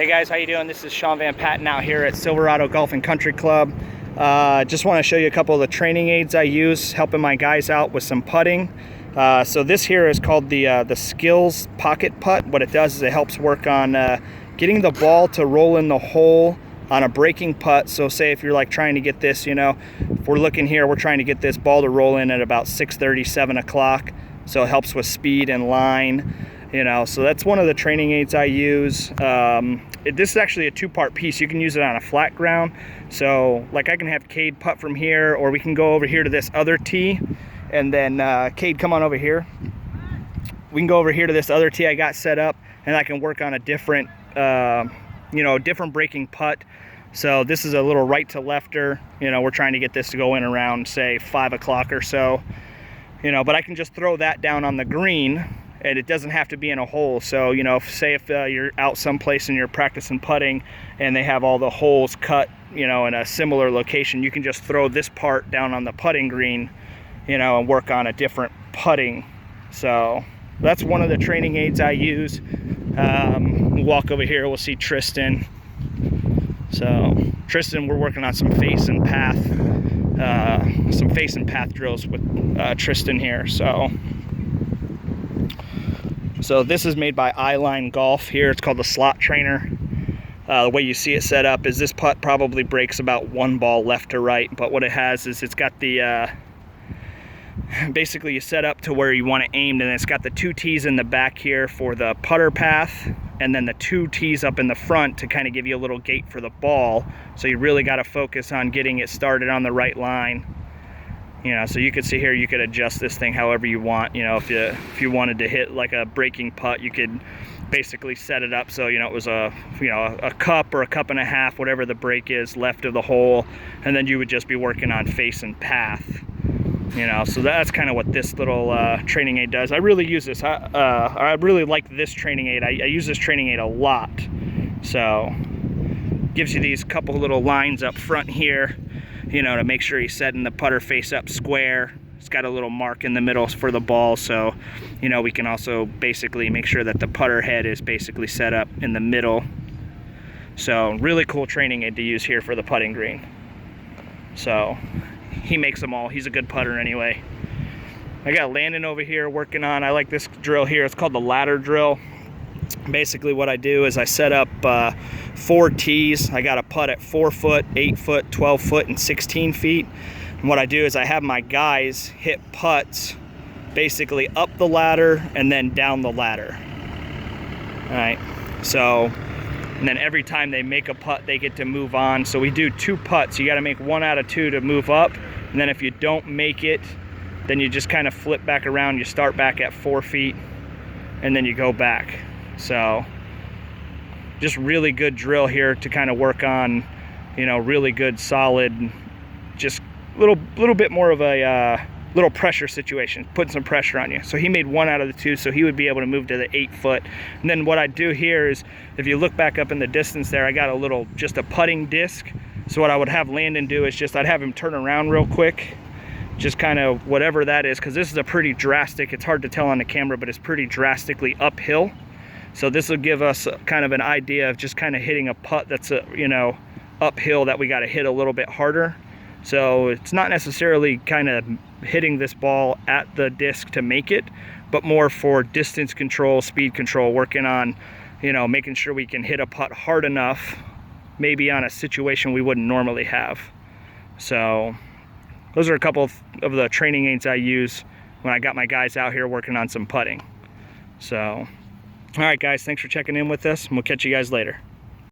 Hey guys, how you doing? This is Sean Van Patten out here at Silverado Golf and Country Club. Just want to show you a couple of the training aids I use helping my guys out with some putting. So this here is called the Skills Pocket Putt. What it does is it helps work on getting the ball to roll in the hole on a breaking putt. So say if you're like trying to get this, if we're looking here, we're trying to get this ball to roll in at about 6:30, 7 o'clock. So it helps with speed and line. So that's one of the training aids I use. This is actually a two-part piece. You can use it on a flat ground. So like I can have Cade putt from here, or we can go over here to this other tee, and then Cade, come on over here. We can go over here to this other tee I got set up, and I can work on a different, different breaking putt. So this is a little right to lefter. We're trying to get this to go in around, say, 5 o'clock or so. But I can just throw that down on the green, and it doesn't have to be in a hole. So, if you're out someplace and you're practicing putting and they have all the holes cut, in a similar location, you can just throw this part down on the putting green, and work on a different putting. So that's one of the training aids I use. We'll walk over here, we'll see Tristan. So Tristan, we're working on some face and path drills with Tristan here. So this is made by Eyeline Golf here. It's called the Slot Trainer. The way you see it set up is this putt probably breaks about one ball left to right, but what it has is it's got the, basically you set up to where you want it aimed, and it's got the two tees in the back here for the putter path, and then the two tees up in the front to kind of give you a little gate for the ball. So you really got to focus on getting it started on the right line. So you could see here, you could adjust this thing however you want. If you wanted to hit like a breaking putt, you could basically set it up so it was a cup or a cup and a half, whatever the break is left of the hole, and then you would just be working on face and path. So that's kind of what this little training aid does. I really use this. I really like this training aid. I use this training aid a lot. So gives you these couple little lines up front here, to make sure you're setting the putter face up square. It's got a little mark in the middle for the ball, so we can also basically make sure that the putter head is basically set up in the middle. So really cool training aid to use here for the putting green. So he makes them all. He's a good putter anyway. I got Landon over here working on, I like this drill here. It's called the ladder drill. Basically what I do is I set up 4 tees. I got a putt at 4 foot, 8 foot, 12 foot, and 16 feet. And what I do is I have my guys hit putts basically up the ladder and then down the ladder. All right, so, and then every time they make a putt, they get to move on. So we do 2 putts. You got to make 1 out of 2 to move up. And then if you don't make it, then you just kind of flip back around. You start back at 4 feet and then you go back. So just really good drill here to kind of work on, really good solid, just little bit more of a little pressure situation, putting some pressure on you. So he made 1 out of the 2, so he would be able to move to the 8 foot. And then what I do here is, if you look back up in the distance there, I got just a putting disc. So what I would have Landon do is I'd have him turn around real quick, just kind of whatever that is, because this is a pretty drastic, it's hard to tell on the camera, but it's pretty drastically uphill. So this will give us kind of an idea of just kind of hitting a putt that's uphill that we got to hit a little bit harder. So it's not necessarily kind of hitting this ball at the disc to make it, but more for distance control, speed control, working on, making sure we can hit a putt hard enough, maybe on a situation we wouldn't normally have. So those are a couple of the training aids I use when I got my guys out here working on some putting. So, all right guys, thanks for checking in with us, and we'll catch you guys later.